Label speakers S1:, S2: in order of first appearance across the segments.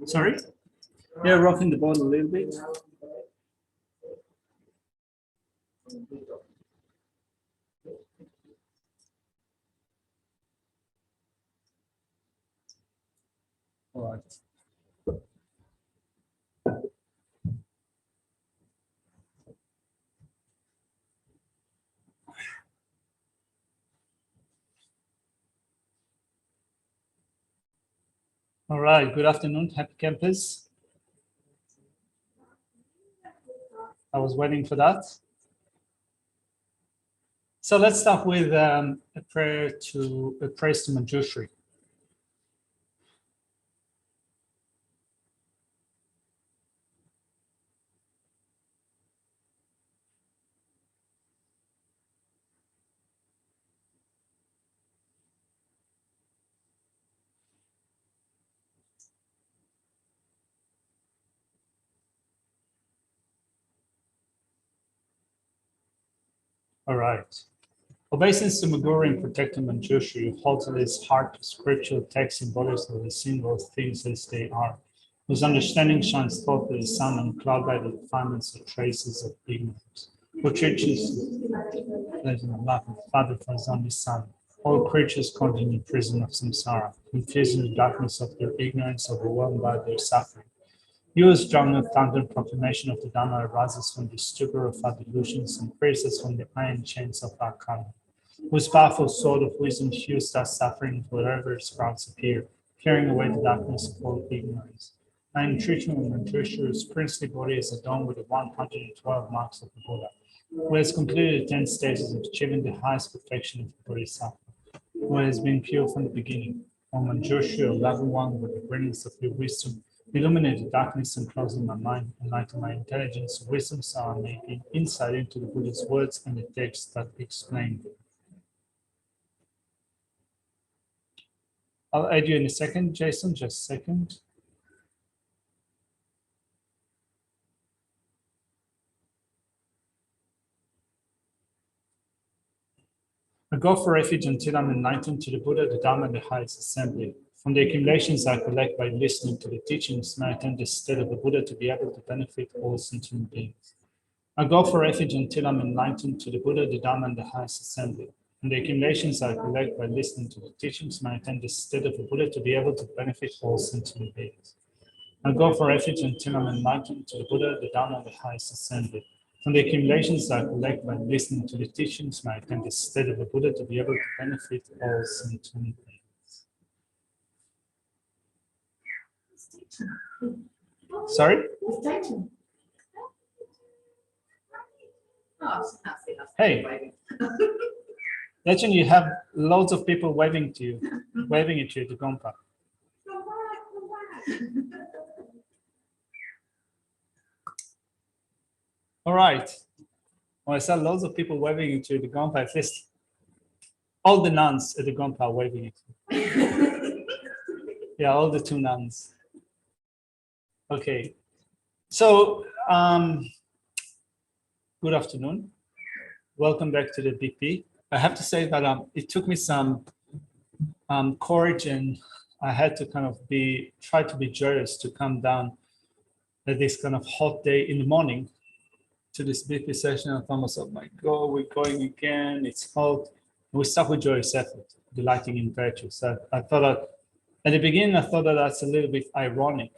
S1: Sorry? Yeah, rocking the boat a little bit. All right. All right, good afternoon, happy campers. I was waiting for that. So let's start with a praise to Manjushri. All right. Obeisance to Maguru and Protector Manjushri, who holds in his heart scriptural texts embodies the symbol of things as they are, whose understanding shines forth with the sun and cloud by the defilements or traces of ignorance. Who teaches Father for his only Son, all creatures caught in the prison of samsara, confused in the darkness of their ignorance, overwhelmed by their suffering. You, as strong and thundered proclamation of the Dhamma, arises from the stupor of our delusions and frees us from the iron chains of our karma, whose powerful sword of wisdom hews our suffering wherever its sprouts appear, clearing away the darkness of all ignorance. I entreat you, Manjushri, whose princely body is adorned with the 112 marks of the Buddha, who has completed the 10 stages of achieving the highest perfection of the Bodhisattva, who has been pure from the beginning. O Manjushri, O loving one, with the brilliance of your wisdom, illuminate the darkness and closing my mind, enlighten my intelligence, wisdom, so I may gain insight into the Buddha's words and the texts that explain them. I'll add you in a second, Jason, just a second. I go for refuge until I'm enlightened to the Buddha, the Dhamma, and the highest assembly. From the accumulations I collect by listening to the teachings, may I attain the state of the Buddha to be able to benefit all sentient beings. I go for refuge until I'm enlightened to the Buddha, the Dhamma, and the highest assembly. From the accumulations I collect by listening to the teachings, may I attain the state of the Buddha to be able to benefit all sentient beings. I go for refuge until I'm enlightened to the Buddha, the Dhamma, and the highest assembly. From the accumulations I collect by listening to the teachings, may I attain the state of the Buddha to be able to benefit all sentient beings. Sorry? Hey, imagine you have loads of people waving to you, waving at you to Gompa. All right. Well, I saw loads of people waving at you at the Gompa. At least all the nuns at the Gompa are waving at you. Yeah, all the 2 nuns. Okay. So, good afternoon. Welcome back to the BP. I have to say that it took me some courage, and I had to kind of try to be joyous to come down at this kind of hot day in the morning to this BP session. I thought, oh my God, we're going again. It's hot. We start with joyous effort, delighting in virtue. So I thought that at the beginning, I thought that that's a little bit ironic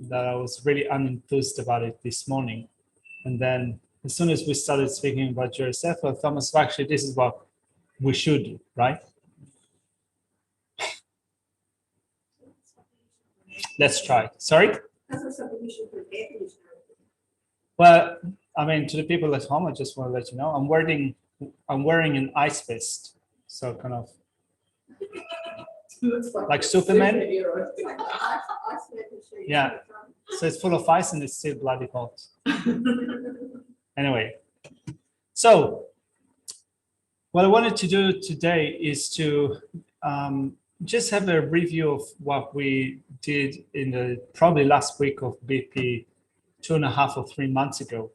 S1: that I was really unenthused about it this morning. And then as soon as we started speaking about joyous effort, I thought, well, actually, this is what we should do, right? Let's try. Sorry? Well, I mean, to the people at home, I just want to let you know, I'm wearing an ice vest. So kind of like Superman. Yeah. So it's full of ice and it's still bloody hot. Anyway, so what I wanted to do today is to just have a review of what we did in the probably last week of BP 2.5 or 3 months ago.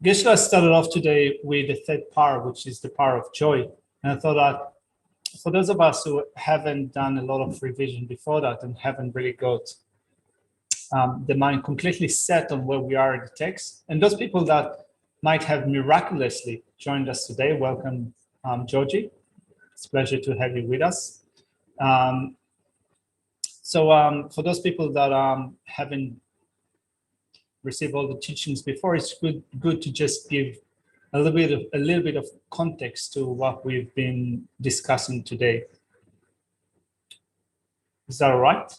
S1: Geshe started off today with the third power, which is the power of joy. And I thought that for those of us who haven't done a lot of revision before that and haven't really got the mind completely set on where we are in the text. And those people that might have miraculously joined us today, welcome, Georgie. It's a pleasure to have you with us. So for those people that haven't received all the teachings before, it's good to just give a little bit of context to what we've been discussing today. Is that all right?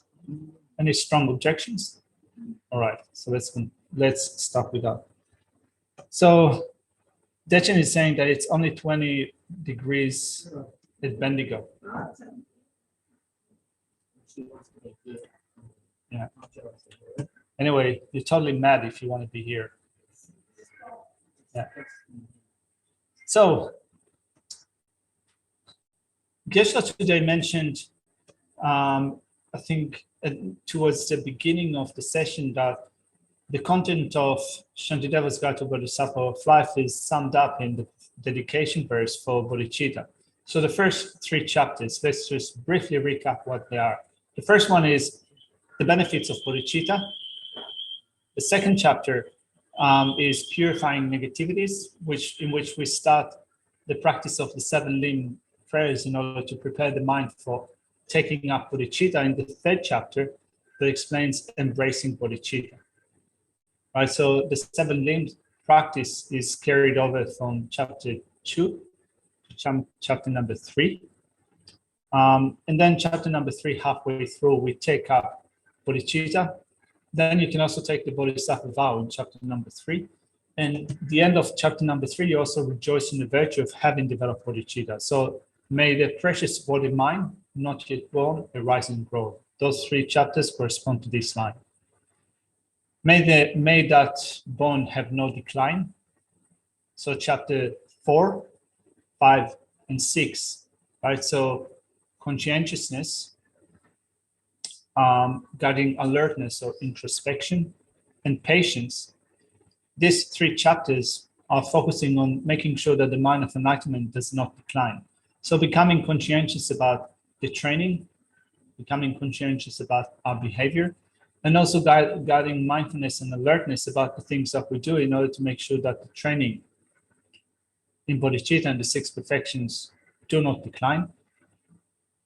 S1: Any strong objections? All right, so let's start with that. So Dechen is saying that it's only 20 degrees at Bendigo. Yeah. Anyway, you're totally mad if you want to be here. Yeah. So Geshe today mentioned, I think towards the beginning of the session, that the content of Shantideva's Guide to Bodhisattva of Life is summed up in the dedication verse for bodhicitta. So the first 3 chapters, let's just briefly recap what they are. The first one is the benefits of bodhicitta. The second chapter is purifying negativities, in which we start the practice of the 7 limb prayers in order to prepare the mind for taking up bodhicitta. In the third chapter, that explains embracing bodhicitta. Right, so the 7 limbs practice is carried over from chapter 2 to chapter number 3. And then chapter number 3, halfway through, we take up bodhicitta. Then you can also take the Bodhisattva vow in chapter number 3. And at the end of chapter number 3, you also rejoice in the virtue of having developed bodhicitta. So may the precious body mind, not yet born, arise and grow. Those 3 chapters correspond to this line. May that bond have no decline. So chapter 4, 5, and 6, right? So conscientiousness, guarding alertness or introspection, and patience. These 3 chapters are focusing on making sure that the mind of enlightenment does not decline. So becoming conscientious about the training, becoming conscientious about our behavior, and also guiding mindfulness and alertness about the things that we do in order to make sure that the training in bodhicitta and the 6 perfections do not decline.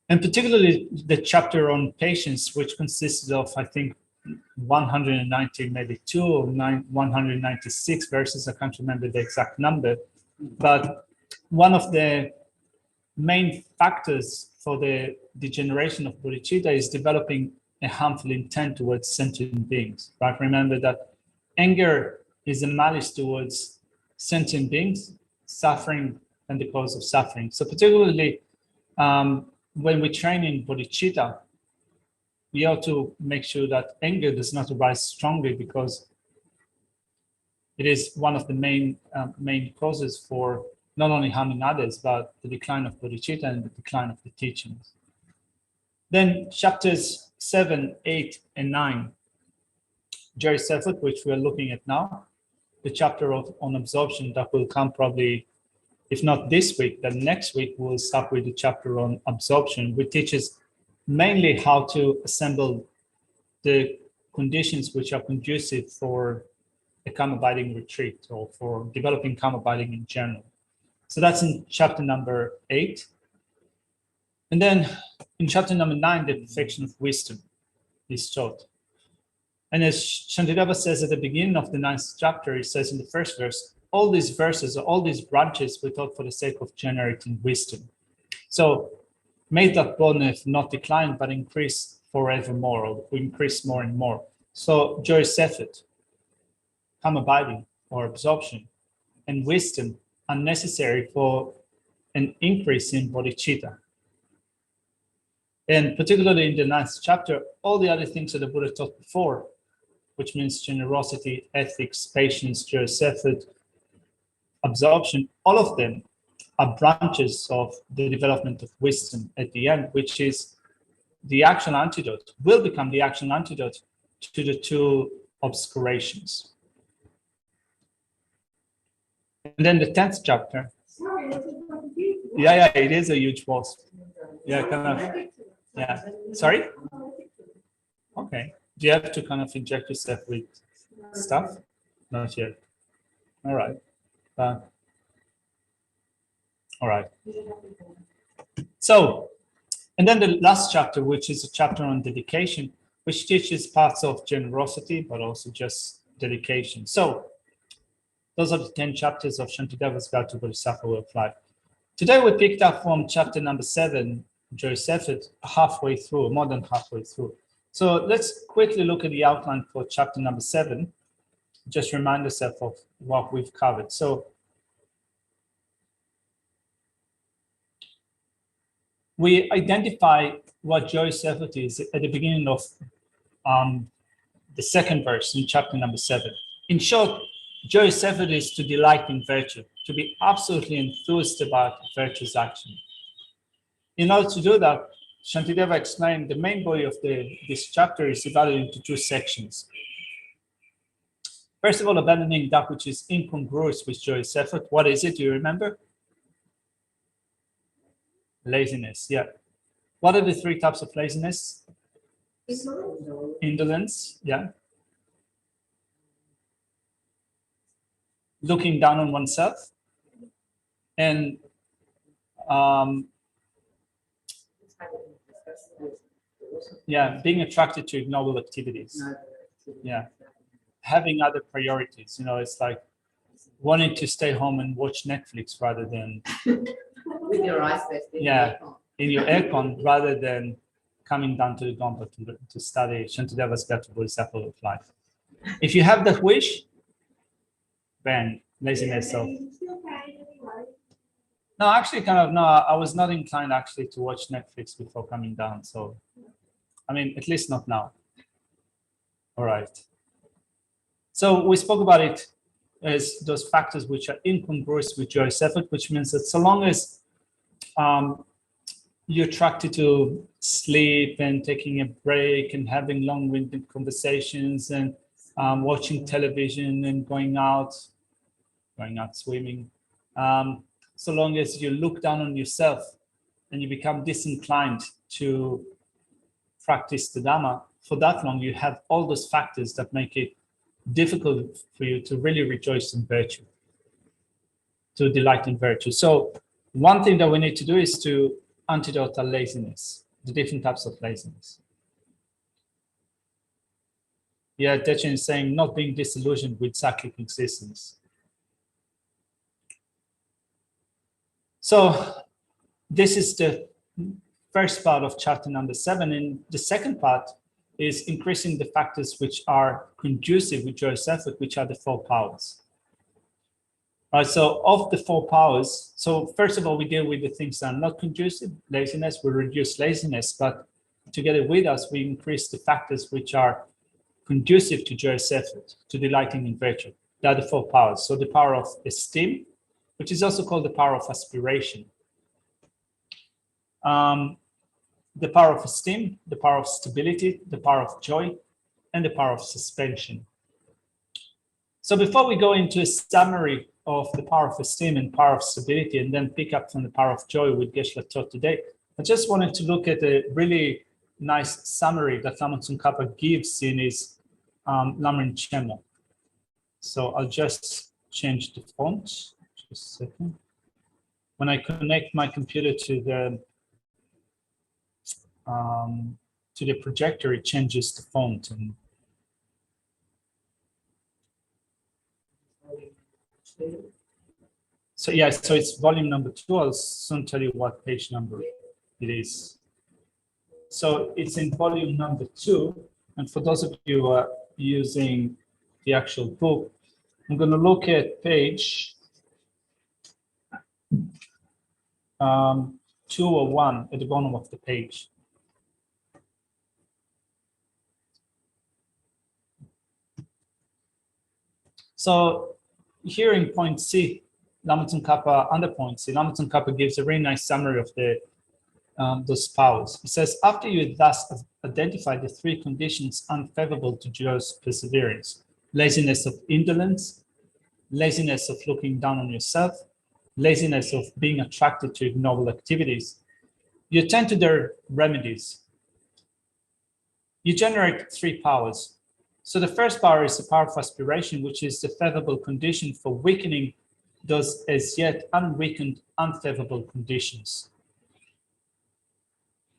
S1: And particularly the chapter on patience, which consists of, I think, 190, maybe 2 or 196 verses. I can't remember the exact number. But one of the main factors for the degeneration of bodhicitta is developing a harmful intent towards sentient beings, right? Remember that anger is a malice towards sentient beings, suffering, and the cause of suffering. So particularly when we train in bodhicitta, we ought to make sure that anger does not arise strongly, because it is one of the main causes for not only harming others, but the decline of bodhicitta and the decline of the teachings. Then chapters 7, 8, and 9, Jerry's effort, which we're looking at now, the chapter on absorption that will come probably, if not this week, then next week we'll start with the chapter on absorption, which teaches mainly how to assemble the conditions which are conducive for a calm abiding retreat, or for developing calm abiding in general. So that's in chapter number 8. And then in chapter number 9, the perfection of wisdom is taught. And as Shantideva says at the beginning of the 9th chapter, he says in the first verse, all these verses, or all these branches were taught for the sake of generating wisdom. So may that boldness not decline, but increase forevermore, or increase more and more. So joyous effort, calm abiding or absorption, and wisdom are necessary for an increase in bodhicitta. And particularly in the 9th chapter, all the other things that the Buddha taught before, which means generosity, ethics, patience, joyous effort, absorption, all of them are branches of the development of wisdom at the end, which is the actual antidote, will become the actual antidote to the 2 obscurations. And then the 10th chapter. Yeah, it is a huge wasp. Yeah, kind of. Yeah. Sorry? Okay. Do you have to kind of inject yourself with stuff? Not yet. All right. All right. So, and then the last chapter, which is a chapter on dedication, which teaches parts of generosity, but also just dedication. So, those are the 10 chapters of Shantideva's Guide to Bodhisattva Way of Life. Today, we picked up from chapter number 7, Joyous Effort, halfway through, more than halfway through. So, let's quickly look at the outline for chapter number 7. Just remind yourself of what we've covered. So, we identify what joyous effort is at the beginning of the second verse in chapter number 7. In short, joyous effort is to delight in virtue, to be absolutely enthused about virtuous action. In order to do that, Shantideva explained the main body of this chapter is divided into 2 sections. First of all, abandoning that which is incongruous with joyous effort. What is it? Do you remember? Laziness, yeah. What are the 3 types of laziness? Indolence, yeah. Looking down on oneself. And yeah, being attracted to ignoble activities. Yeah. Having other priorities, you know, it's like wanting to stay home and watch Netflix rather than
S2: with your eyes vested,
S1: yeah, in your aircon rather than coming down to the Dhamma to study Shantideva's Guide to Bodhisattva Way of Life. If you have that wish, then laziness. So no, actually, I was not inclined actually to watch Netflix before coming down. So, I mean, at least not now. All right. So we spoke about it as those factors which are incongruous with joyous effort, which means that so long as you're attracted to sleep and taking a break and having long-winded conversations and watching television and going out swimming, so long as you look down on yourself and you become disinclined to practice the Dhamma, for that long you have all those factors that make it difficult for you to really rejoice in virtue, to delight in virtue. So one thing that we need to do is to antidote our laziness, the different types of laziness. Yeah, Dechen is saying not being disillusioned with cyclic existence. So this is the first part of chapter number 7. And the second part is increasing the factors which are conducive with joyous effort, which are the 4 powers. All right, so of the 4 powers, so first of all, we deal with the things that are not conducive, laziness, we reduce laziness, but together with us, we increase the factors which are conducive to joyous effort, to delighting in virtue. They are the 4 powers. So the power of esteem, which is also called the power of aspiration. The power of esteem, the power of stability, the power of joy, and the power of suspension. So before we go into a summary of the power of esteem and power of stability, and then pick up from the power of joy with Geshe-la taught today, I just wanted to look at a really nice summary that Lama Tsongkhapa gives in his Lamrim Chemo. So I'll just change the font, just a second. When I connect my computer to the projector, it changes the font. And so yeah, so it's volume number 2. I'll soon tell you what page number it is. So it's in volume number 2. And for those of you who are using the actual book, I'm going to look at page 201 at the bottom of the page. So here in point C, Lama Tsongkhapa, under point C, Lama Tsongkhapa gives a very nice summary of those powers. He says, after you thus identify the 3 conditions unfavorable to joyous perseverance, laziness of indolence, laziness of looking down on yourself, laziness of being attracted to ignoble activities, you attend to their remedies. you generate 3 powers. So the first power is the power of aspiration, which is the favorable condition for weakening those as yet unweakened, unfavorable conditions.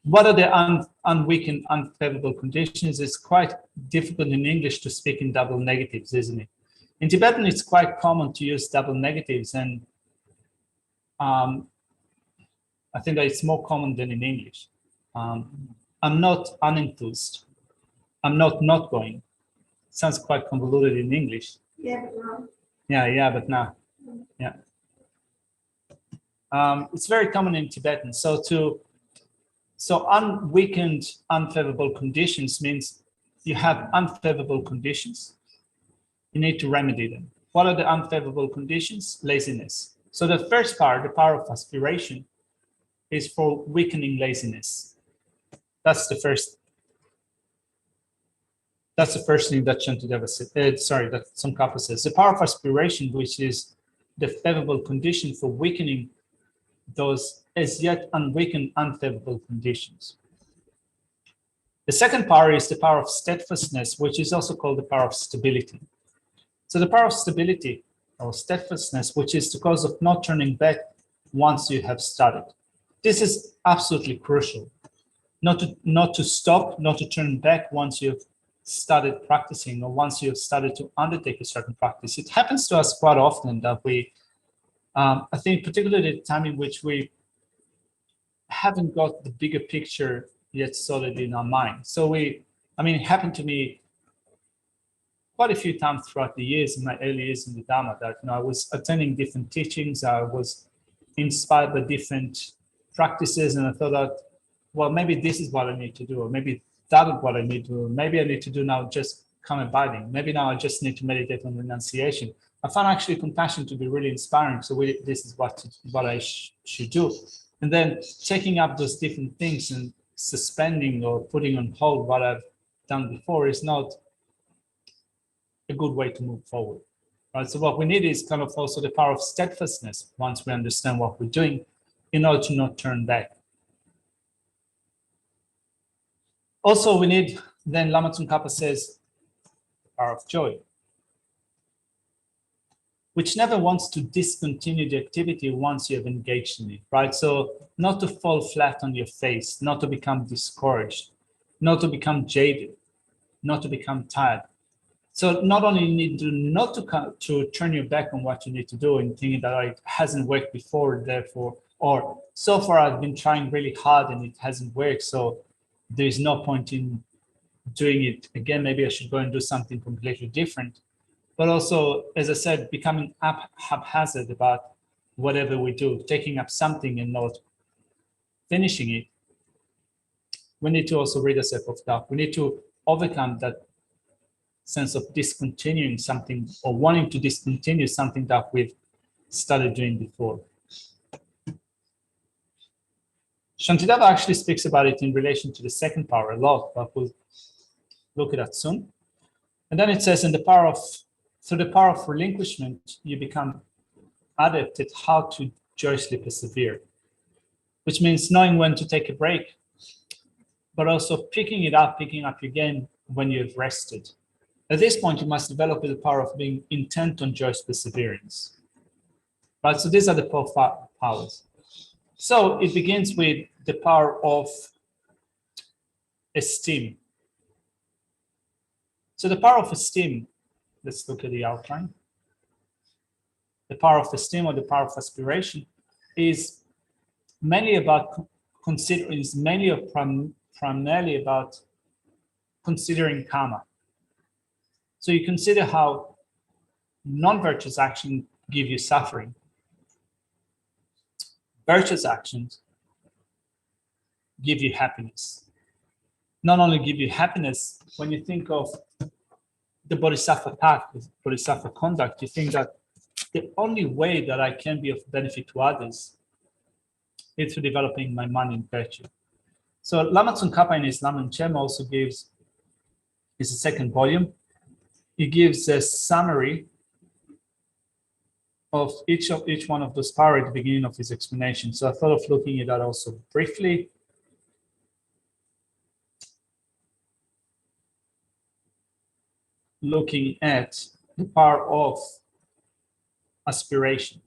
S1: What are the unweakened, unfavorable conditions? It's quite difficult in English to speak in double negatives, isn't it? In Tibetan, it's quite common to use double negatives, and I think that it's more common than in English. I'm not unenthused. I'm not going. Sounds quite convoluted in English.
S3: Yeah, but wrong.
S1: Yeah, but now. Yeah. It's very common in Tibetan. So unweakened, unfavorable conditions means you have unfavorable conditions. You need to remedy them. What are the unfavorable conditions? Laziness. So the first part, the power of aspiration, is for weakening laziness. That's the first thing that Shantideva said. That Tsongkhapa says. The power of aspiration, which is the favorable condition for weakening those as yet unweakened, unfavorable conditions. The second power is the power of steadfastness, which is also called the power of stability. So the power of stability or steadfastness, which is the cause of not turning back once you have started. This is absolutely crucial. Not to stop, not to turn back once you've started practicing or once you've started to undertake a certain practice. It happens to us quite often that we, I think particularly the time in which we haven't got the bigger picture yet solid in our mind. So it happened to me quite a few times throughout the years in my early years in the Dhamma that I was attending different teachings, I was inspired by different practices, and I thought that, well, maybe this is what I need to do, or maybe that is what I need to do. Maybe I need to do now just calm abiding. Maybe now I just need to meditate on renunciation. I found actually compassion to be really inspiring. So this is what I should do. And then taking up those different things and suspending or putting on hold what I've done before is not a good way to move forward. Right? So what we need is kind of also the power of steadfastness once we understand what we're doing in order to not turn back. Also, we need, then Lama Tsongkhapa says, the power of joy, which never wants to discontinue the activity once you have engaged in it, right? So not to fall flat on your face, not to become discouraged, not to become jaded, not to become tired. So not only you need not to turn your back on what you need to do and thinking that it hasn't worked before, therefore, or so far I've been trying really hard and it hasn't worked, so there's no point in doing it again. Maybe I should go and do something completely different. But also, as I said, becoming haphazard about whatever we do, taking up something and not finishing it. We need to also rid ourselves of that. We need to overcome that sense of discontinuing something or wanting to discontinue something that we've started doing before. Shantideva actually speaks about it in relation to the second power a lot, but we'll look at that soon. And then it says, through the power of relinquishment, you become adept at how to joyously persevere, which means knowing when to take a break, but also picking up again when you've rested. At this point, you must develop the power of being intent on joyous perseverance. Right, so these are the 4 powers. So it begins with the power of esteem. So the power of esteem, let's look at the outline. The power of esteem or the power of aspiration is mainly about primarily about considering karma. So you consider how non-virtuous actions give you suffering. Virtuous actions give you happiness. Not only give you happiness, when you think of the Bodhisattva path, the Bodhisattva conduct, you think that the only way that I can be of benefit to others is through developing my mind in virtue. So Lama Tsongkhapa in his Lam Chem also gives, it's a second volume, he gives a summary of each one of those powers at the beginning of his explanation. So I thought of looking at that also briefly. looking at the power of aspiration.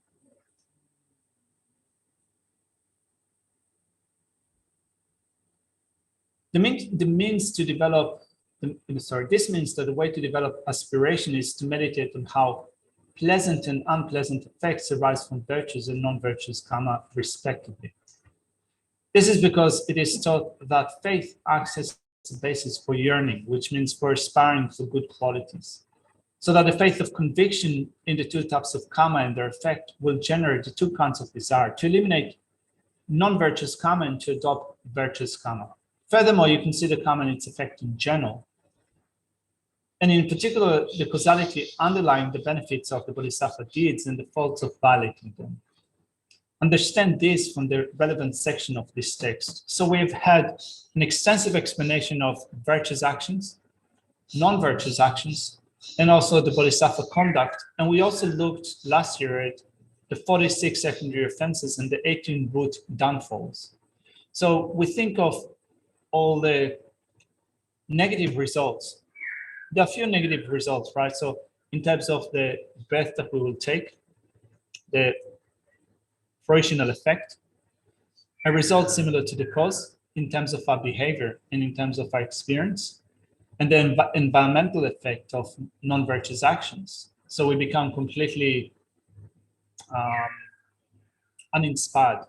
S1: This means that the way to develop aspiration is to meditate on how pleasant and unpleasant effects arise from virtues and non-virtuous karma, respectively. This is because it is taught that faith acts as a basis for yearning, which means for aspiring for good qualities. So that the faith of conviction in the two types of karma and their effect will generate the two kinds of desire, to eliminate non-virtuous karma and to adopt virtuous karma. Furthermore, you consider karma and its effect in general, and in particular, the causality underlying the benefits of the Bodhisattva deeds and the faults of violating them. Understand this from the relevant section of this text. So we've had an extensive explanation of virtuous actions, non-virtuous actions, and also the Bodhisattva conduct. And we also looked last year at the 46 secondary offenses and the 18 root downfalls. So we think of all the negative results. There are a few negative results, right? So in terms of the breath that we will take, the fruitional effect, a result similar to the cause in terms of our behavior and in terms of our experience, and the environmental effect of non-virtuous actions. So we become completely uninspired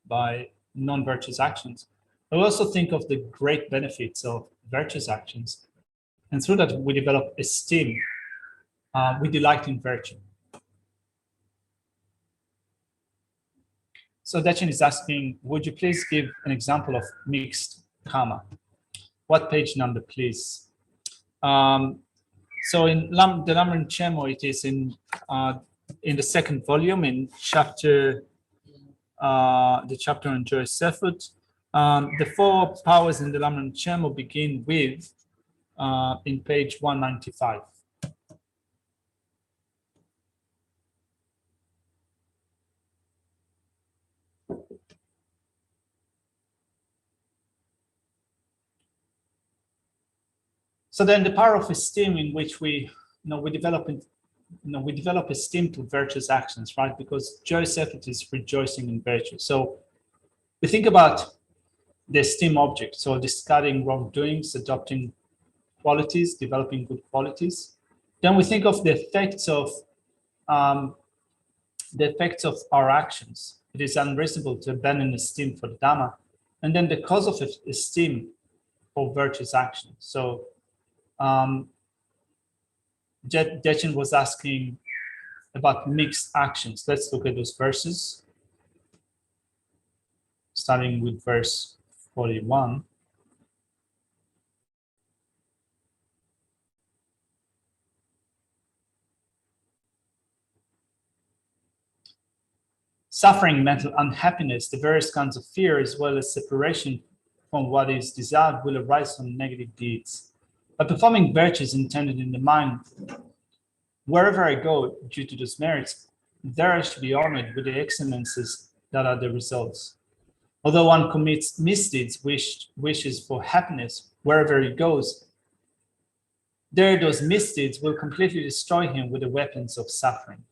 S1: by non-virtuous actions. I also think of the great benefits of virtuous actions. And through that, we develop esteem. We delight in virtue. So Dechen is asking, would you please give an example of mixed karma? What page number, please? So in the Laminar Chemo, it is in the second volume, in chapter, the chapter on joyous effort. The four powers in the Laminar Chemo begin with, in page 195. So then the power of esteem, in which we develop esteem to virtuous actions, right? Because joyous effort is rejoicing in virtue. So we think about the esteem object, so discarding wrongdoings, adopting qualities, developing good qualities. Then we think of the effects of our actions. It is unreasonable to abandon esteem for the Dhamma. And then the cause of esteem for virtuous action. So Dechen was asking about mixed actions. Let's look at those verses, starting with verse 41. Suffering, mental unhappiness, the various kinds of fear, as well as separation from what is desired, will arise from negative deeds. By performing virtues intended in the mind, wherever I go, due to those merits, there I should be honored with the excellences that are the results. Although one commits misdeeds, wishes for happiness, wherever he goes, there those misdeeds will completely destroy him with the weapons of suffering.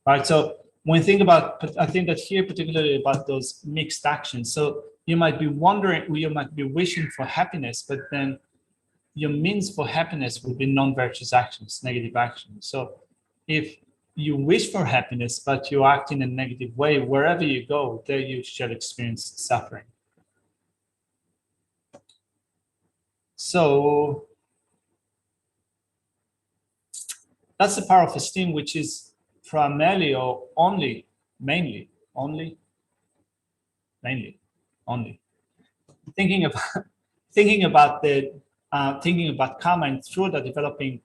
S1: Right? So when you think about, I think that here particularly about those mixed actions. So you might be wondering, you might be wishing for happiness, but then your means for happiness will be non-virtuous actions, negative actions. So if you wish for happiness, but you act in a negative way, wherever you go, there you shall experience suffering. So that's the power of esteem, which is primarily or only, mainly, only, mainly, only. Thinking about karma, and through that developing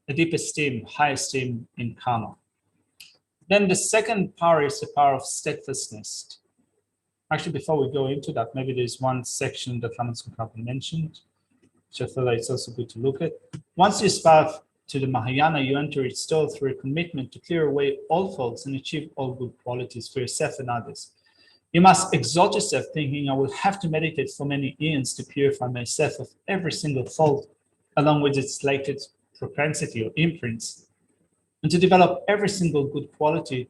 S1: a deep esteem, high esteem in karma. Then the second power is the power of steadfastness. Actually, before we go into that, maybe there's one section that Laminar mentioned, which I feel like it's also good to look at. Once you aspire to the Mahayana, you enter its door through a commitment to clear away all faults and achieve all good qualities for yourself and others. You must exalt yourself, thinking, I will have to meditate for many eons to purify myself of every single fault, along with its propensity or imprints, and to develop every single good quality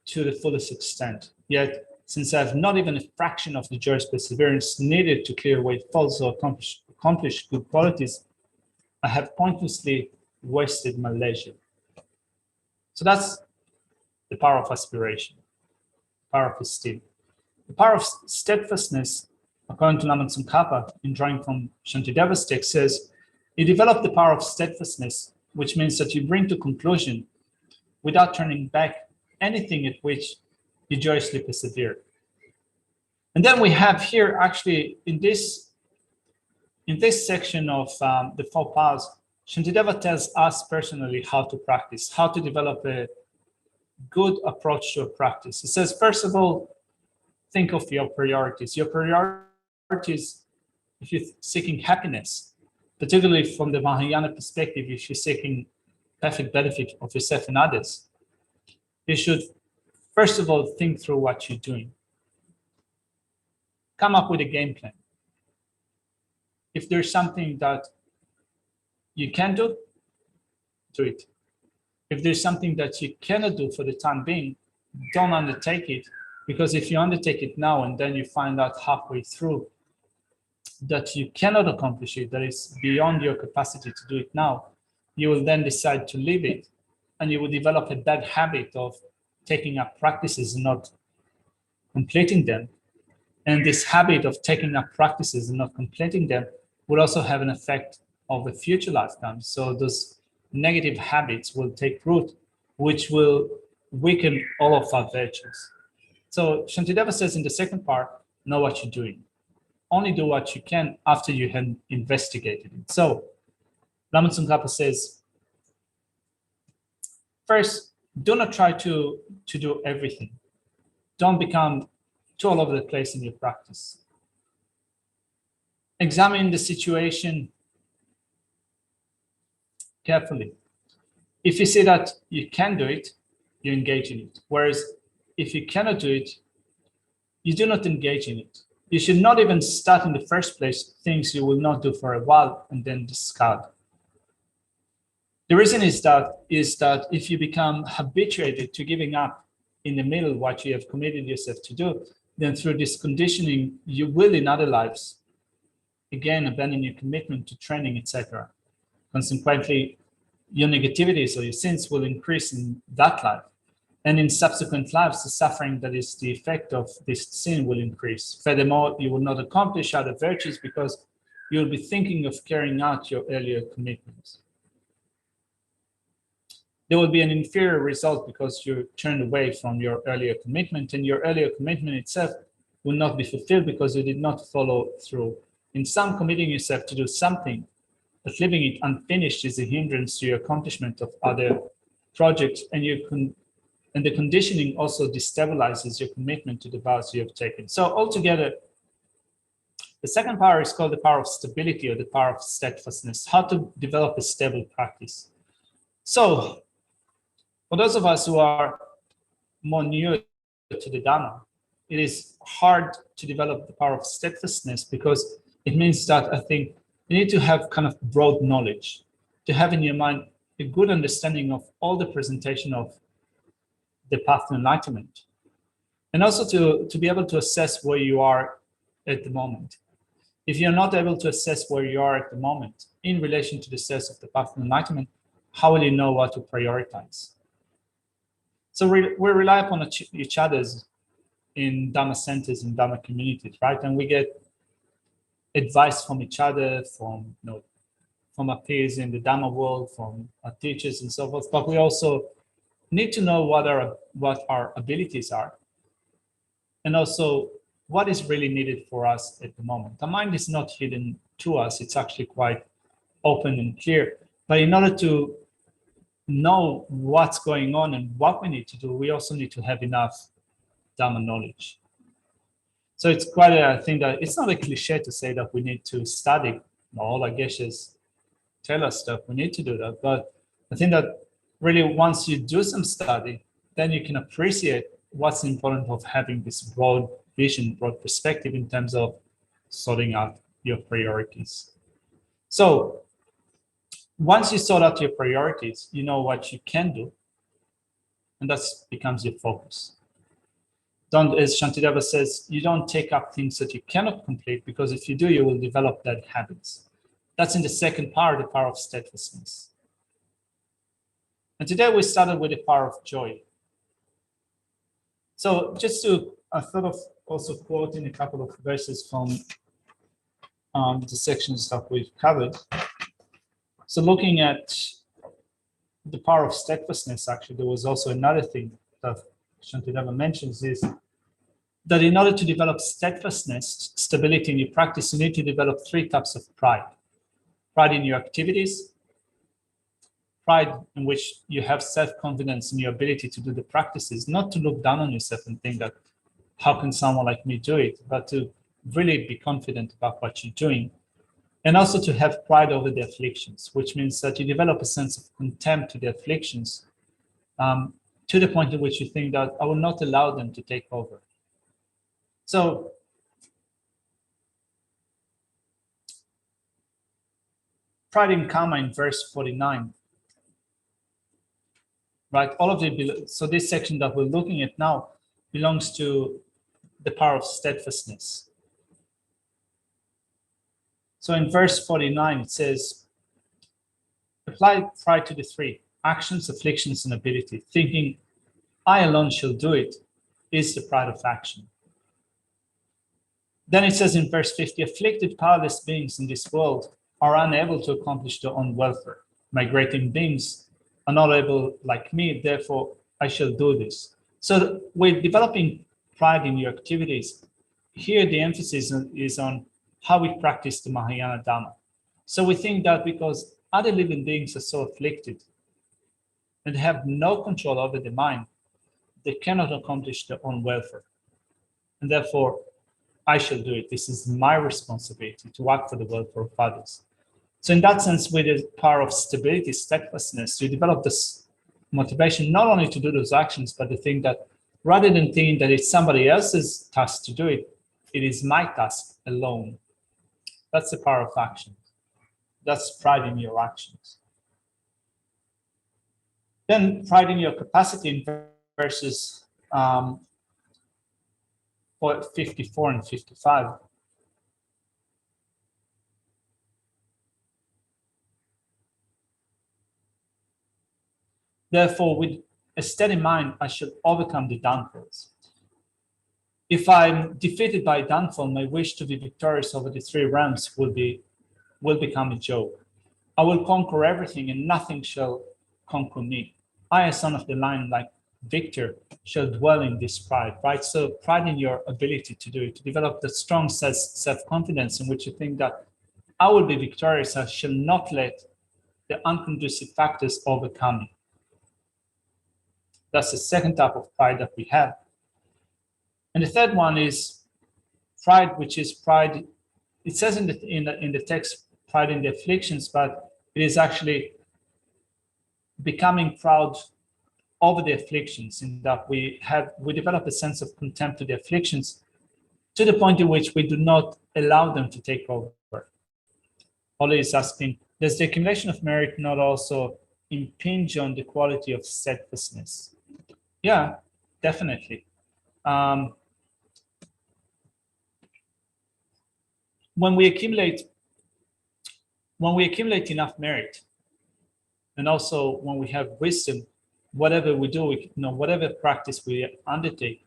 S1: to the fullest extent. Yet, since I have not even a fraction of the joyous perseverance needed to clear away false or accomplish good qualities, I have pointlessly wasted my leisure. So that's the power of aspiration, power of esteem. The power of steadfastness, according to Laminar Tsongkhapa, in drawing from Shantideva's text, says, you develop the power of steadfastness, which means that you bring to conclusion, without turning back, anything at which you joyously persevere. And then we have here, actually, in this section of the 4 powers, Shantideva tells us personally how to practice, how to develop a good approach to a practice. He says, first of all, think of your priorities. Your priorities, if you're seeking happiness, particularly from the Mahayana perspective, if you're seeking perfect benefit of yourself and others, you should, first of all, think through what you're doing. Come up with a game plan. If there's something that you can do, do it. If there's something that you cannot do for the time being, don't undertake it, because if you undertake it now and then you find out halfway through that you cannot accomplish it, that is beyond your capacity to do it now, you will then decide to leave it, and you will develop a bad habit of taking up practices and not completing them. And this habit of taking up practices and not completing them will also have an effect of the future lifetimes. So those negative habits will take root, which will weaken all of our virtues. So Shantideva says in the second part, know what you're doing. Only do what you can after you have investigated it. So Lama Tsongkhapa says, first, do not try to do everything. Don't become too all over the place in your practice. Examine the situation carefully. If you see that you can do it, you engage in it. Whereas if you cannot do it, you do not engage in it. You should not even start in the first place things you will not do for a while and then discard. The reason is that if you become habituated to giving up in the middle what you have committed yourself to do, then through this conditioning, you will in other lives, again, abandon your commitment to training, etc. Consequently, your negativities or your sins will increase in that life. And in subsequent lives, the suffering that is the effect of this sin will increase. Furthermore, you will not accomplish other virtues because you'll be thinking of carrying out your earlier commitments. There will be an inferior result because you turned away from your earlier commitment, and your earlier commitment itself will not be fulfilled because you did not follow through. In some, committing yourself to do something, but leaving it unfinished is a hindrance to your accomplishment of other projects, and the conditioning also destabilizes your commitment to the vows you have taken. So altogether, the second power is called the power of stability or the power of steadfastness, how to develop a stable practice. So for those of us who are more new to the Dhamma, it is hard to develop the power of steadfastness because it means that I think you need to have kind of broad knowledge, to have in your mind a good understanding of all the presentation of the path to enlightenment, and also to be able to assess where you are at the moment. If you're not able to assess where you are at the moment in relation to the sense of the path to enlightenment, how will you know what to prioritize? So we rely upon each other's in Dhamma centers, in Dhamma communities, right? And we get advice from each other, from from our peers in the Dhamma world, from our teachers and so forth. But we also need to know what our abilities are, and also what is really needed for us at the moment. The mind is not hidden to us; it's actually quite open and clear. But in order to know what's going on and what we need to do, we also need to have enough Dhamma knowledge. So it's quite a thing that it's not a cliche to say that we need to study. All our geshes tell us that we need to do that. But I think that really once you do some study, then you can appreciate what's important of having this broad vision, broad perspective in terms of sorting out your priorities. So once you sort out your priorities, you know what you can do, and that becomes your focus. Don't, as Shantideva says, you don't take up things that you cannot complete, because if you do, you will develop bad habits. That's in the second part, the power of steadfastness. And today we started with the power of joy. So just to, I thought of also quoting a couple of verses from the sections that we've covered. So looking at the power of steadfastness, actually, there was also another thing that Shantideva mentions, is that in order to develop steadfastness, stability in your practice, you need to develop 3 types of pride. Pride in your activities, pride in which you have self-confidence in your ability to do the practices, not to look down on yourself and think that, how can someone like me do it, but to really be confident about what you're doing. And also to have pride over the afflictions, which means that you develop a sense of contempt to the afflictions, to the point in which you think that I will not allow them to take over. So pride in karma in verse 49, right? All of it, so this section that we're looking at now belongs to the power of steadfastness. So in verse 49, it says, apply pride to the 3, actions, afflictions, and ability. Thinking, I alone shall do it, is the pride of action. Then it says in verse 50, afflicted, powerless beings in this world are unable to accomplish their own welfare. Migrating beings are not able like me, therefore I shall do this. So with developing pride in your activities, here the emphasis is on how we practice the Mahayana Dhamma. So we think that because other living beings are so afflicted and have no control over the mind, they cannot accomplish their own welfare. And therefore, I shall do it. This is my responsibility to act for the welfare of others. So in that sense, with the power of stability, steadfastness, you develop this motivation not only to do those actions, but to think that rather than thinking that it's somebody else's task to do it, it is my task alone. That's the power of action. That's pride in your actions. Then pride in your capacity in verses 54 and 55. Therefore, with a steady mind, I shall overcome the downfalls. If I'm defeated by downfall, my wish to be victorious over the 3 realms will become a joke. I will conquer everything, and nothing shall conquer me. I, a son of the lion, like Victor, shall dwell in this pride, right? So pride in your ability to do it, to develop that strong self-confidence in which you think that I will be victorious. I shall not let the unconducive factors overcome me. That's the second type of pride that we have. And the third one is pride, which is pride. It says in the text, pride in the afflictions, but it is actually becoming proud over the afflictions, in that we develop a sense of contempt to the afflictions to the point in which we do not allow them to take over. Oli is asking, does the accumulation of merit not also impinge on the quality of steadfastness? Yeah, definitely. When we accumulate enough merit, and also when we have wisdom, whatever we do, whatever practice we undertake,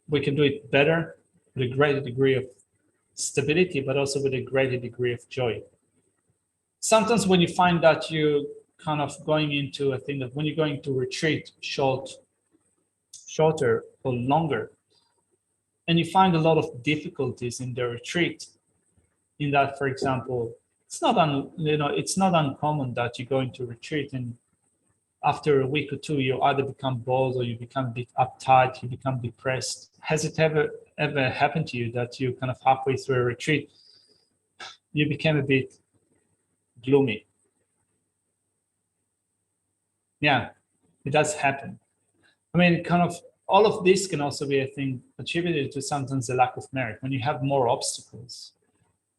S1: we can do it better with a greater degree of stability, but also with a greater degree of joy. Sometimes when you find that you're kind of going into a thing that when you're going to retreat shorter or longer, and you find a lot of difficulties in the retreat, in that, for example, it's not uncommon that you go into retreat and after a week or 2, you either become bored or you become a bit uptight, you become depressed. Has it ever happened to you that you kind of halfway through a retreat, you became a bit gloomy? Yeah, it does happen. I mean, kind of all of this can also be a thing attributed to sometimes the lack of merit. When you have more obstacles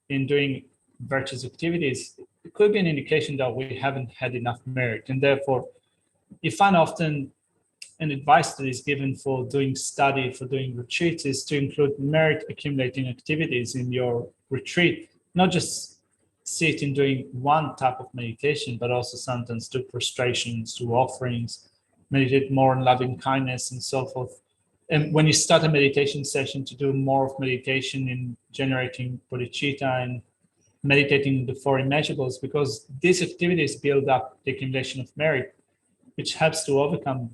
S1: in doing virtuous activities, it could be an indication that we haven't had enough merit. And therefore, you find often an advice that is given for doing study, for doing retreats, is to include merit accumulating activities in your retreat, not just sit in doing one type of meditation, but also sometimes do prostrations, do offerings, meditate more on loving kindness and so forth. And when you start a meditation session, to do more of meditation in generating bodhicitta and meditating the four immeasurables, because these activities build up the accumulation of merit, which helps to overcome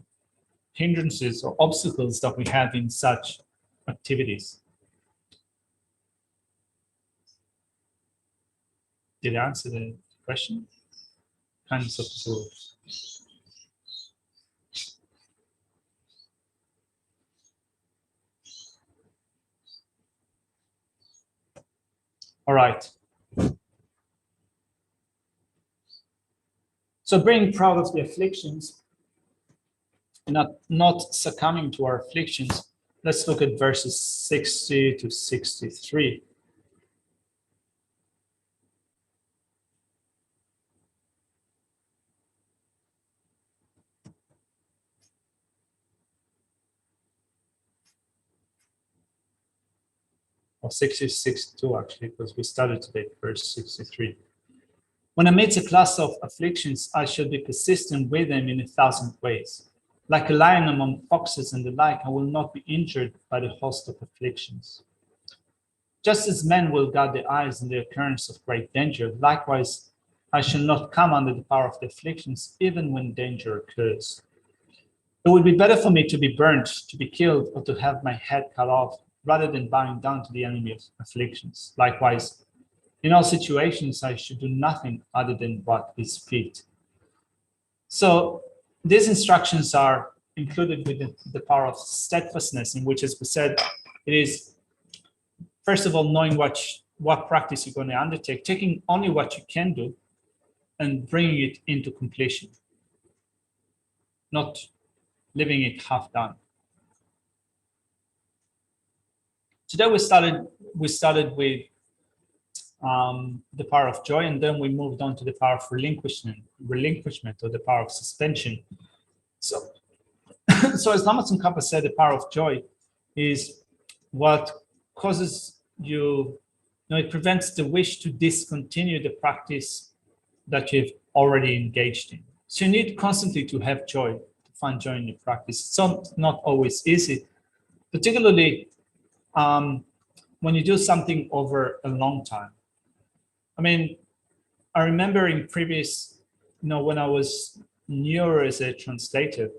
S1: hindrances or obstacles that we have in such activities. Did I answer the question? Kindness of the Lord. All right. So being proud of the afflictions, not succumbing to our afflictions. Let's look at verses 60 to 63. Or 60 to 62 actually, because we started today, verse 63. When amidst a class of afflictions, I shall be persistent with them in 1,000 ways. Like a lion among foxes and the like, I will not be injured by the host of afflictions. Just as men will guard their eyes in the occurrence of great danger, likewise, I shall not come under the power of the afflictions, even when danger occurs. It would be better for me to be burnt, to be killed, or to have my head cut off, rather than bowing down to the enemy of afflictions. Likewise, in all situations, I should do nothing other than what is fit. So these instructions are included with the power of steadfastness, in which, as we said, it is, first of all, knowing what practice you're going to undertake, taking only what you can do and bringing it into completion, not leaving it half done. Today we started with the power of joy, and then we moved on to the power of relinquishment, or the power of suspension. So, so as Lama Tsongkhapa said, the power of joy is what causes you, it prevents the wish to discontinue the practice that you've already engaged in. So you need constantly to have joy, to find joy in your practice. It's not always easy, particularly when you do something over a long time. I mean, I remember in previous, when I was newer as a translator,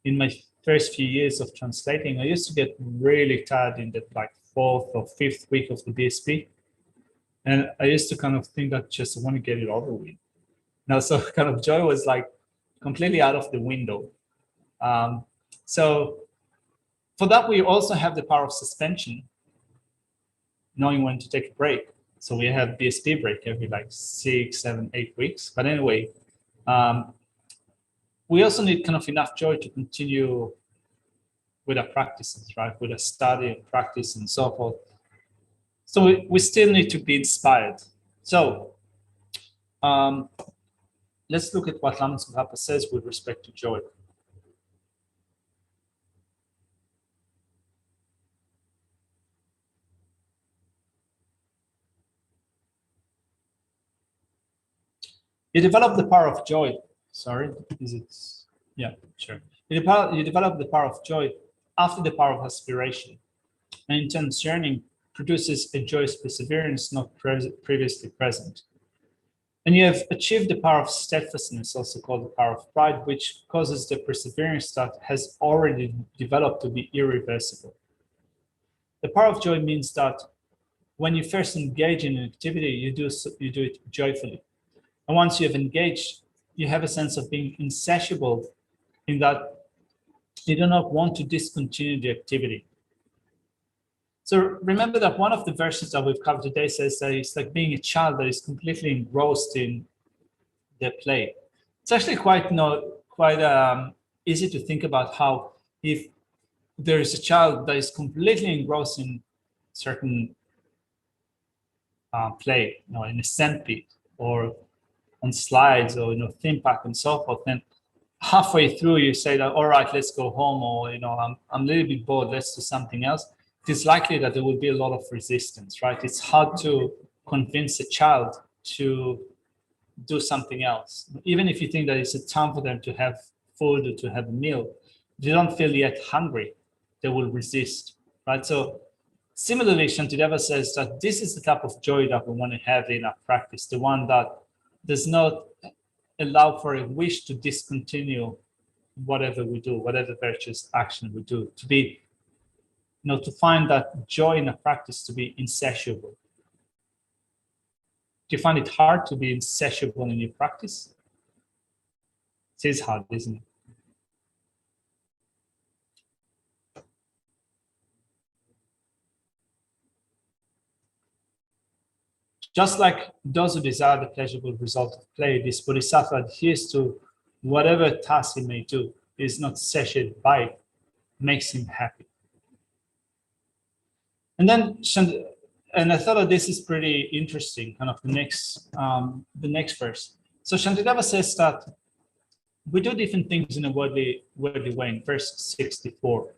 S1: in my first few years of translating, I used to get really tired in the fourth or fifth week of the BSP. And I used to kind of think that just want to get it over with. So kind of joy was completely out of the window. So for that, we also have the power of suspension, knowing when to take a break. So we have BSP break every 6, 7, 8 weeks. But anyway, we also need kind of enough joy to continue with our practices, right? With our study and practice and so forth. So we still need to be inspired. So let's look at what Lama Tsongkhapa says with respect to joy. You develop the power of joy. Sorry, is it? Yeah, sure. You develop the power of joy after the power of aspiration. An intense yearning produces a joyous perseverance not previously present. And you have achieved the power of steadfastness, also called the power of pride, which causes the perseverance that has already developed to be irreversible. The power of joy means that when you first engage in an activity, you do it joyfully. And once you have engaged, you have a sense of being insatiable in that you do not want to discontinue the activity. So remember that one of the verses that we've covered today says that it's like being a child that is completely engrossed in their play. It's actually quite easy to think about how if there is a child that is completely engrossed in certain play, in a sandpit or on slides or theme park and so forth, then halfway through you say that, all right, let's go home, or I'm a little bit bored, let's do something else. It is likely that there will be a lot of resistance, right? It's hard to convince a child to do something else, even if you think that it's a time for them to have food or to have a meal. If they don't feel yet hungry, they will resist, right? So similarly, Shantideva says that this is the type of joy that we want to have in our practice, the one that does not allow for a wish to discontinue whatever we do, whatever virtuous action we do, to be, to find that joy in a practice to be insatiable. Do you find it hard to be insatiable in your practice? It is hard, isn't it? Just like those who desire the pleasurable result of play, this Bodhisattva adheres to whatever task he may do, is not satiated by it, makes him happy. And then, and I thought that this is pretty interesting, kind of the next verse. So Shantideva says that we do different things in a worldly way in verse 64.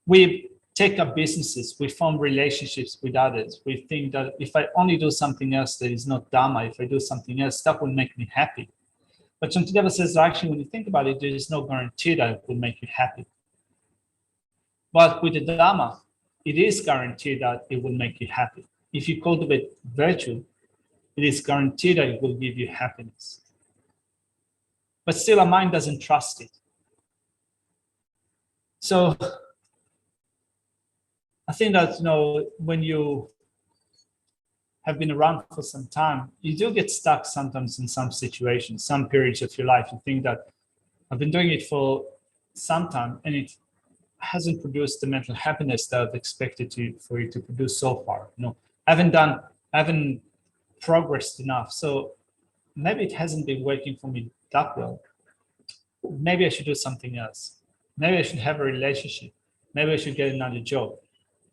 S1: We take up businesses, we form relationships with others. We think that if I only do something else that is not Dhamma, if I do something else, that will make me happy. But Shantideva says that actually, when you think about it, there is no guarantee that it will make you happy. But with the Dhamma, it is guaranteed that it will make you happy. If you cultivate virtue, it is guaranteed that it will give you happiness. But still, our mind doesn't trust it. So I think that, when you have been around for some time, you do get stuck sometimes in some situations, some periods of your life. You think that I've been doing it for some time and it hasn't produced the mental happiness that I've expected for you to produce so far. I haven't progressed enough. So maybe it hasn't been working for me that well. Maybe I should do something else. Maybe I should have a relationship. Maybe I should get another job.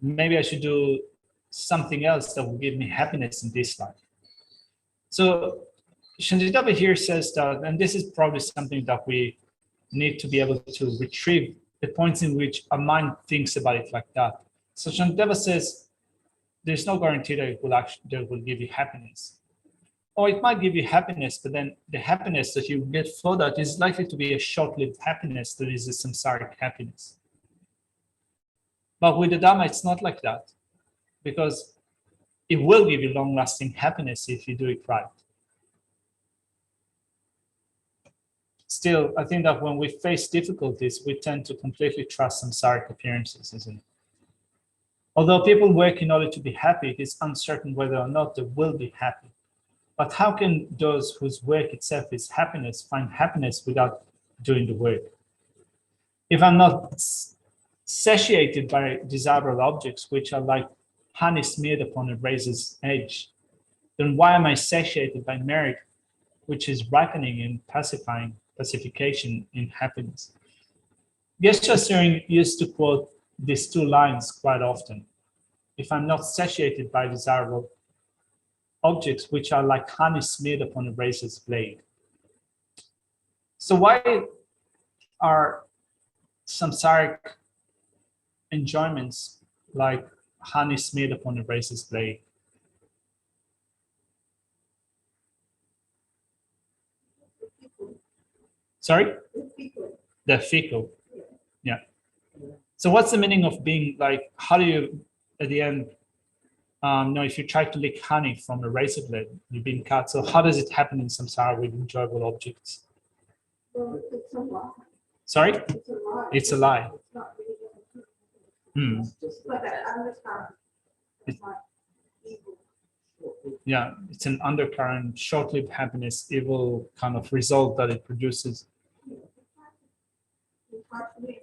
S1: Maybe I should do something else that will give me happiness in this life. So Shantideva here says that, and this is probably something that we need to be able to retrieve, the points in which our mind thinks about it like that. So Shantideva says, there's no guarantee that it will give you happiness. Or it might give you happiness, but then the happiness that you get for that is likely to be a short-lived happiness that is a samsaric happiness. But with the Dhamma, it's not like that, because it will give you long-lasting happiness if you do it right. Still, I think that when we face difficulties, we tend to completely trust samsaric appearances, isn't it? Although people work in order to be happy, it is uncertain whether or not they will be happy. But how can those whose work itself is happiness find happiness without doing the work? If I'm not satiated by desirable objects, which are like honey smeared upon a razor's edge, then why am I satiated by merit, which is ripening and pacification in happiness? Geshe Sering used to quote these two lines quite often. If I'm not satiated by desirable objects, which are like honey smeared upon a razor's blade. So why are samsaric enjoyments like honey smeared upon a razor's blade? Sorry? They're fickle. Yeah. So what's the meaning of being like, how do you, at the end, if you try to lick honey from a razor blade, you've been cut. So how does it happen in samsara with enjoyable objects?
S3: Well, it's a lie.
S1: Sorry?
S3: It's a lie.
S1: It's a lie.
S3: It's not really
S1: Hmm.
S3: but I understand. It's like evil.
S1: Yeah, it's an undercurrent, short-lived happiness, evil kind of result that it produces.
S3: It's hard to win.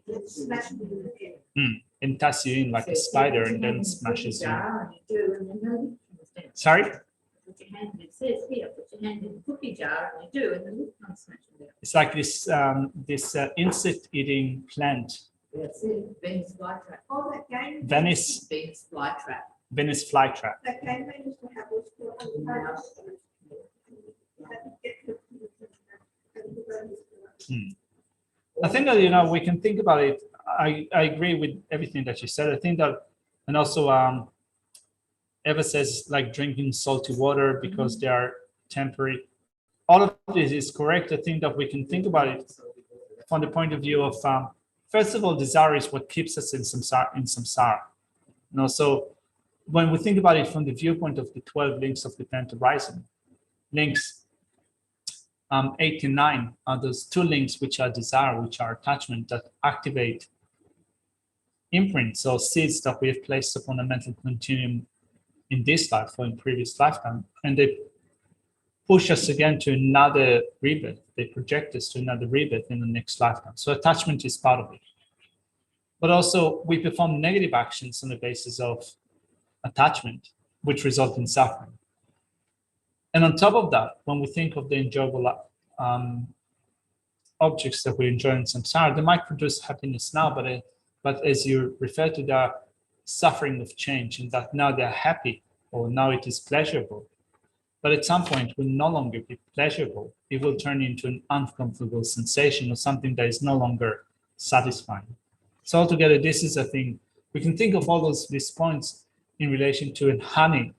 S3: It's smashing you in the head.
S1: Entice you in like a spider and then smashes you.
S2: Sorry?
S1: Sorry?
S2: Put your hand, it says here, put your hand in the cookie jar, and you do, and the lid comes smashing down.
S1: It's like this insect-eating plant
S3: That's it. Venus flytrap.
S4: Oh, that game.
S1: Venice,
S3: Venus flytrap.
S1: Venice flytrap.
S4: That game they used to have was for.
S1: I think that, you know, we can think about it. I agree with everything that you said. I think that, and also Eva says like drinking salty water because they are temporary. All of this is correct. I think that we can think about it from the point of view of, first of all, desire is what keeps us in samsara. You know, so when we think about it from the viewpoint of the 12 links of the 10th horizon, links 8 and 9 are those two links which are desire, which are attachment, that activate imprints or seeds that we have placed upon a mental continuum in this life or in previous lifetime, and they push us again to another rebirth. They project us to another rebirth in the next lifetime. So attachment is part of it. But also we perform negative actions on the basis of attachment, which result in suffering. And on top of that, when we think of the enjoyable objects that we enjoy in samsara, they might produce happiness now, but as you refer to, the suffering of change, in that now they're happy or now it is pleasurable. But at some point, it will no longer be pleasurable. It will turn into an uncomfortable sensation or something that is no longer satisfying. So altogether, this is a thing. We can think of all these points in relation to honey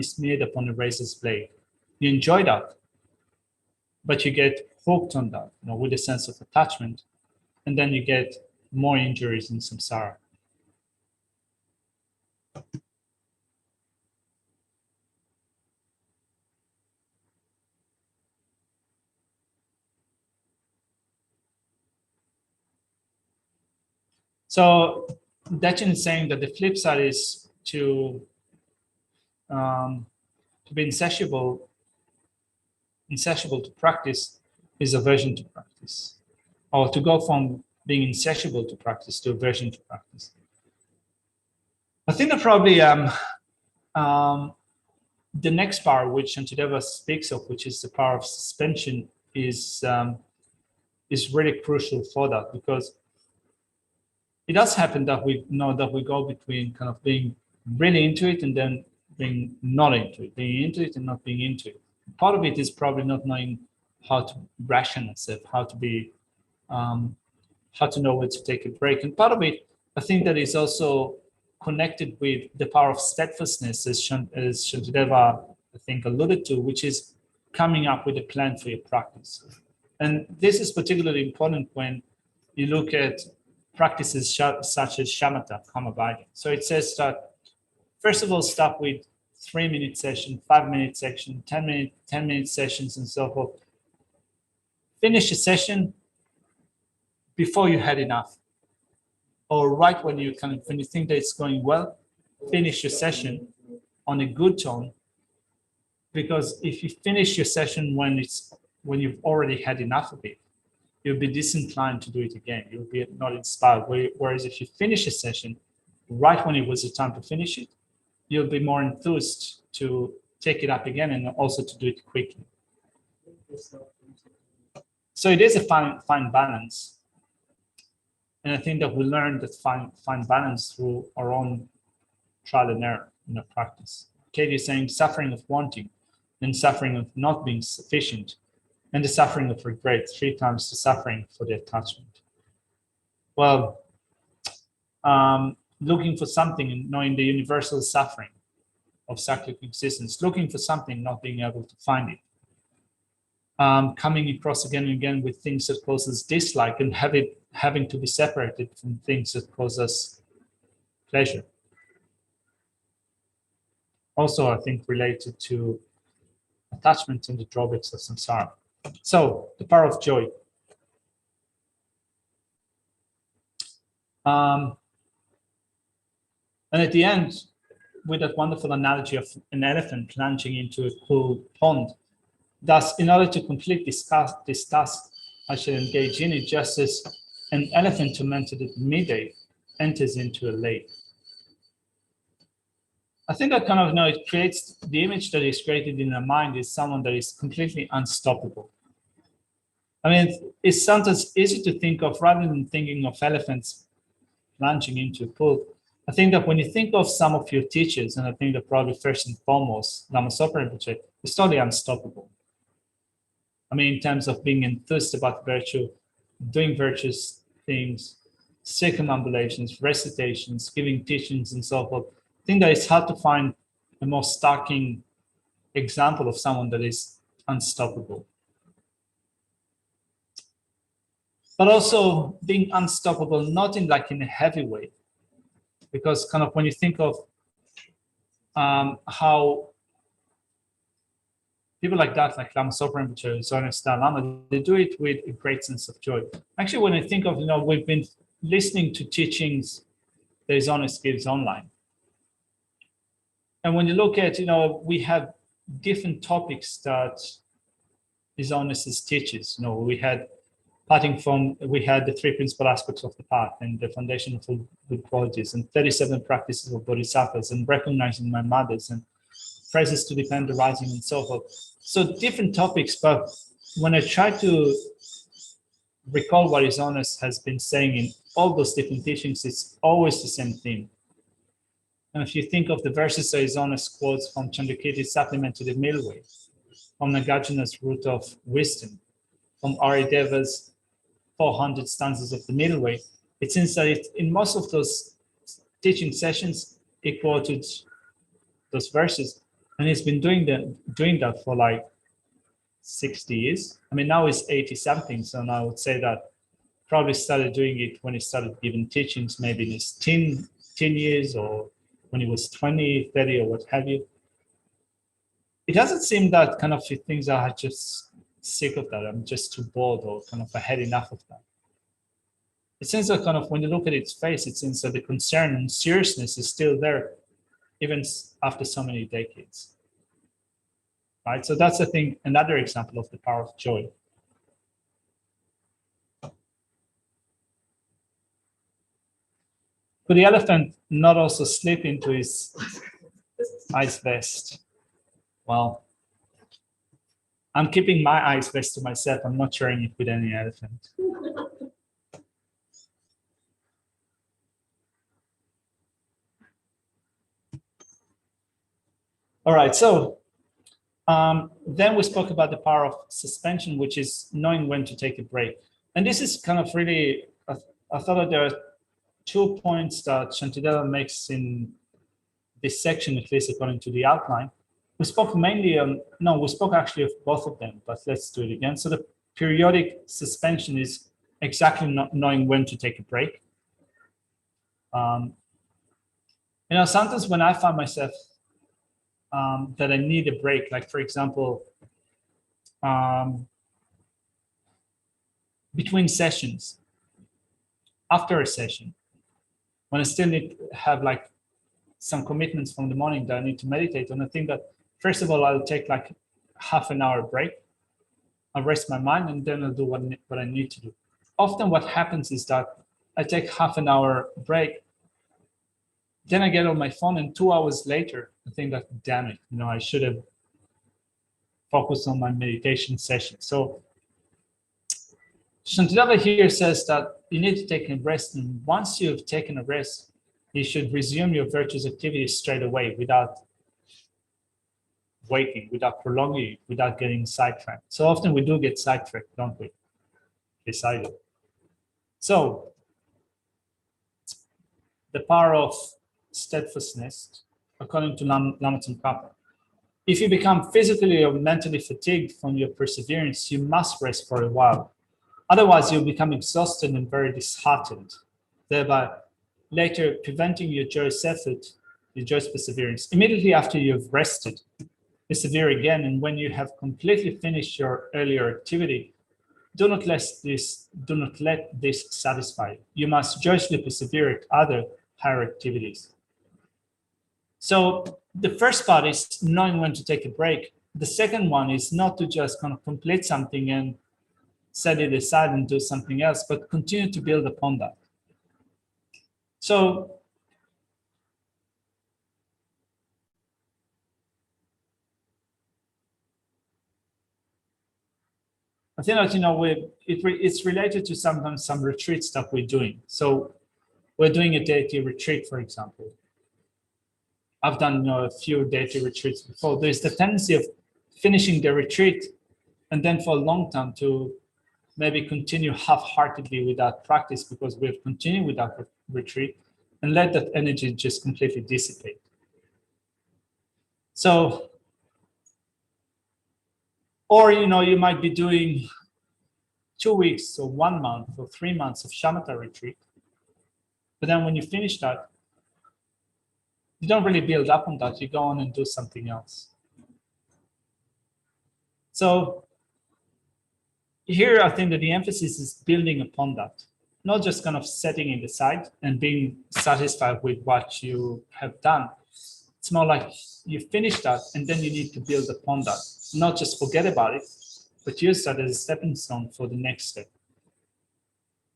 S1: smeared upon a razor's blade. You enjoy that, but you get hooked on that, you know, with a sense of attachment, and then you get more injuries in samsara. So Dechen is saying that the flip side is to be insatiable to practice is aversion to practice, or to go from being insatiable to practice to aversion to practice. I think that probably the next power which Shantideva speaks of, which is the power of suspension, is really crucial for that, because it does happen that we know that we go between kind of being really into it and then being not into it, being into it and not being into it. Part of it is probably not knowing how to ration ourselves, how to know when to take a break. And part of it, I think, that is also connected with the power of steadfastness, as Shantideva, I think, alluded to, which is coming up with a plan for your practice. And this is particularly important when you look at practices such as shamatha, calm abiding. So it says that, first of all, start with 3-minute session, 5-minute session, 10-minute sessions, and so forth. Finish a session before you had enough, or right when you think that it's going well, finish your session on a good tone. Because if you finish your session when you've already had enough of it, you'll be disinclined to do it again. You'll be not inspired. Whereas if you finish a session right when it was the time to finish it, you'll be more enthused to take it up again and also to do it quickly. So it is a fine balance. And I think that we learn that fine balance through our own trial and error in our practice. Katie is saying suffering of wanting, then suffering of not being sufficient, and the suffering of regret, 3 times the suffering for the attachment. Well, looking for something and knowing the universal suffering of cyclic existence, looking for something, not being able to find it. Coming across again and again with things that cause us dislike and having to be separated from things that cause us pleasure. Also, I think related to attachment and the drawbacks of samsara. So, the power of joy. And at the end, with that wonderful analogy of an elephant plunging into a cool pond, thus, in order to complete this task, I should engage in it just as an elephant tormented at midday enters into a lake. I think I kind of know it creates the image that is created in the mind is someone that is completely unstoppable. I mean, it's sometimes easy to think of, rather than thinking of elephants plunging into a pool. I think that when you think of some of your teachers, and I think that probably first and foremost, Lama Zopa Rinpoche is totally unstoppable. I mean, in terms of being enthused about virtue, doing virtuous things, circumambulations, recitations, giving teachings, and so forth. I think that it's hard to find a more starking example of someone that is unstoppable. But also being unstoppable, not in like in a heavy way, because kind of when you think of how people like that, like Lama Zopa Rinpoche, Zonas Lama, they do it with a great sense of joy. Actually, when I think of, we've been listening to teachings that Zonas gives online. And when you look at, we have different topics that Zonas teaches. We had we had the 3 principal aspects of the path and the foundation of all good qualities and 37 practices of bodhisattvas and recognizing my mothers and phrases to defend the rising and so forth. So different topics, but when I try to recall what His Holiness has been saying in all those different teachings, it's always the same theme. And if you think of the verses that His Holiness quotes from Chandrakirti's Supplement to the Middle Way, from Nagarjuna's Root of Wisdom, from Arideva's 400 stanzas of the Middle Way, it seems that in most of those teaching sessions, he quoted those verses, and he's been doing that for like 60 years. I mean, now he's 80 something, so now I would say that probably started doing it when he started giving teachings, maybe in his 10 years or when he was 20, 30 or what have you. It doesn't seem that kind of things are just sick of that. I'm just too bored or kind of I had enough of that. It seems that kind of when you look at its face, it seems that the concern and seriousness is still there, even after so many decades. Right? So that's, I think, another example of the power of joy. Could the elephant not also slip into his ice vest? Well, I'm keeping my ice vest to myself. I'm not sharing it with any elephant. All right, so then we spoke about the power of suspension, which is knowing when to take a break. And this is kind of really, I thought that there are 2 points that Shantideva makes in this section, at least according to the outline. We spoke mainly we spoke actually of both of them, but let's do it again. So the periodic suspension is exactly not knowing when to take a break. Sometimes when I find myself that I need a break, like for example, between sessions, after a session, when I still need to have like some commitments from the morning that I need to meditate on, I think that first of all, I'll take like half an hour break. I'll rest my mind and then I'll do what I need to do. Often what happens is that I take half an hour break, then I get on my phone and 2 hours later, I think that, damn it, I should have focused on my meditation session. So Shantideva here says that you need to take a rest, and once you've taken a rest, you should resume your virtuous activities straight away without waiting, without prolonging it, without getting sidetracked. So often we do get sidetracked, don't we? Decided. So the power of steadfastness, according to Lama Tsongkhapa. If you become physically or mentally fatigued from your perseverance, you must rest for a while. Otherwise, you'll become exhausted and very disheartened, thereby later preventing your joyous effort, your joyous perseverance. Immediately after you've rested, persevere again, and when you have completely finished your earlier activity, do not let this satisfy you. You must joyously persevere at other higher activities. So the first part is knowing when to take a break. The second one is not to just kind of complete something and set it aside and do something else, but continue to build upon that. So I think that, it's related to sometimes some retreats that we're doing. So we're doing a deity retreat, for example. I've done a few deity retreats before. There's the tendency of finishing the retreat and then for a long time to maybe continue half-heartedly with that practice because we've continued with that retreat and let that energy just completely dissipate. So, or, you might be doing 2 weeks or 1 month or 3 months of shamatha retreat. But then when you finish that, you don't really build up on that. You go on and do something else. So here, I think that the emphasis is building upon that, not just kind of setting it aside and being satisfied with what you have done. It's more like you finish that and then you need to build upon that, not just forget about it, but use that as a stepping stone for the next step.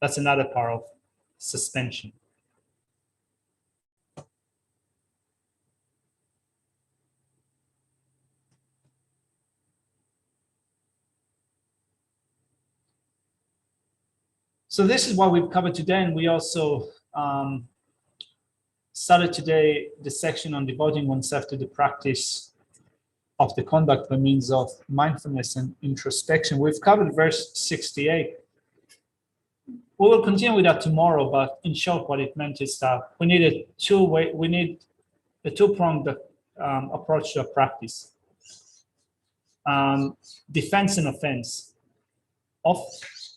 S1: That's another part of suspension. So this is what we've covered today, and we also started today the section on devoting oneself to the practice of the conduct by means of mindfulness and introspection. We've covered verse 68. We will continue with that tomorrow, but in short, what it meant is that we need a two-pronged approach to a practice. Defense and offense.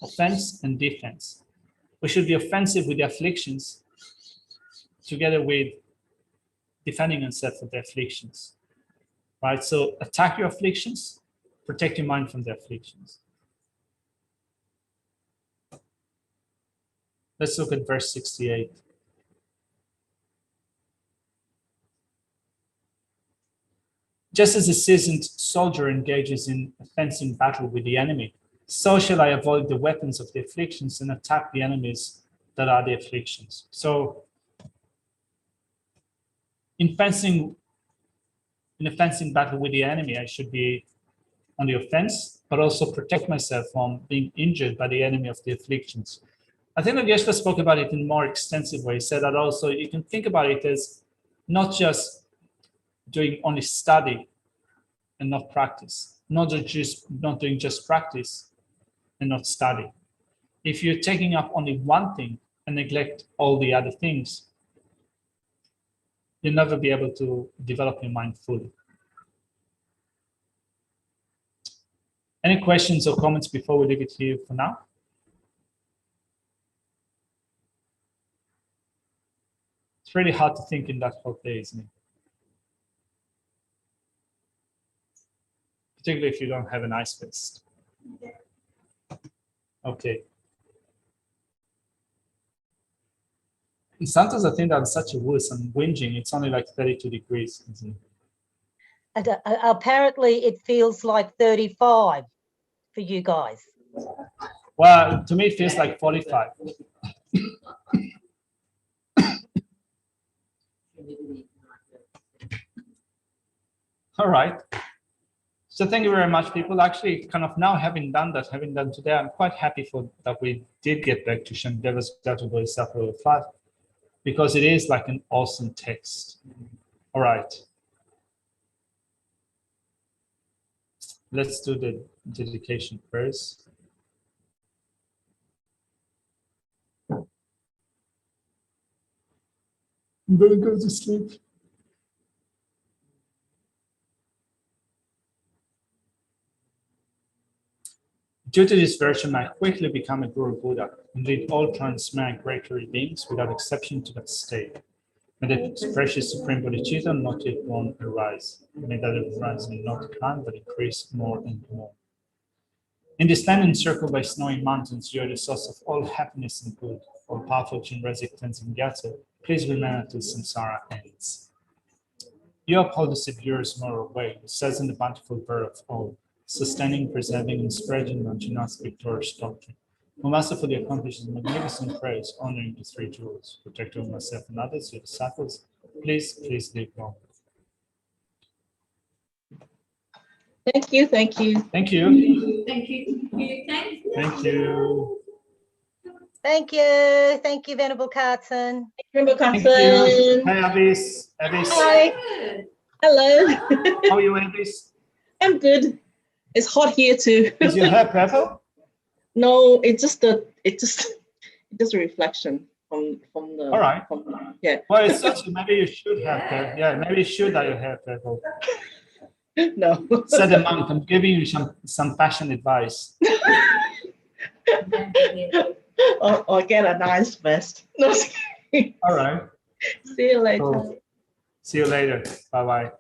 S1: Offense and defense. We should be offensive with the afflictions together with defending ourselves from the afflictions, right? So attack your afflictions, protect your mind from the afflictions. Let's look at verse 68. Just as a seasoned soldier engages in a fencing battle with the enemy, so shall I avoid the weapons of the afflictions and attack the enemies that are the afflictions. So in a fencing battle with the enemy, I should be on the offense, but also protect myself from being injured by the enemy of the afflictions. I think that Yeshua spoke about it in a more extensive way. He said that also you can think about it as not just doing only study and not practice, not doing just practice and not study. If you're taking up only one thing and neglect all the other things, you'll never be able to develop your mind fully. Any questions or comments before we leave it here for now? It's really hard to think in that whole day, isn't it? Particularly if you don't have an ice vest. Okay. And sometimes I think that I'm such a wuss and whinging. It's only like 32 degrees, isn't it?
S3: And apparently it feels like 35 for you guys.
S1: Well, to me, it feels like 45. All right. So thank you very much, people. Actually, kind of now having done today, I'm quite happy for that we did get back to Shandeva's Bodhisattva 5, because it is like an awesome text. All right. Let's do the dedication first. I'm gonna go to sleep. Due to this version, I quickly become a Guru Buddha and lead all transparent great beings without exception to that state. May the precious Supreme Bodhisattva not yet born arise. May that it rise may not decline, but increase more and more. In this land encircled by snowy mountains, you are the source of all happiness and good. All powerful Chinrezig Tenzin Gyatso, please remain until samsara ends. You uphold the Siddhira's moral way, says in the bountiful birth of all, sustaining, preserving, and spreading Manjushri's victorious doctrine. O Master, for the accomplished magnificent praise, honoring the three jewels, protector of myself and others, your disciples, please live long.
S5: Thank you.
S1: Thank you.
S2: Thank you. Thank you.
S1: Thank you.
S3: Thank you, Venerable Carson.
S5: Remember,
S1: Thank you.
S5: Carson.
S1: Hi, Abis. Abis.
S5: Hi. Hello.
S1: How are you, Abis?
S5: I'm good. It's hot here too.
S1: Is your hair purple?
S5: No, it's just a reflection from the.
S1: All right.
S5: Yeah.
S1: Well, it's such. Maybe you should have purple. Yeah, maybe you should have your hair purple.
S5: No.
S1: Said the monk, I'm giving you some fashion advice.
S5: or get a nice vest. No.
S1: All right.
S5: See you later.
S1: Cool. See you later. Bye-bye.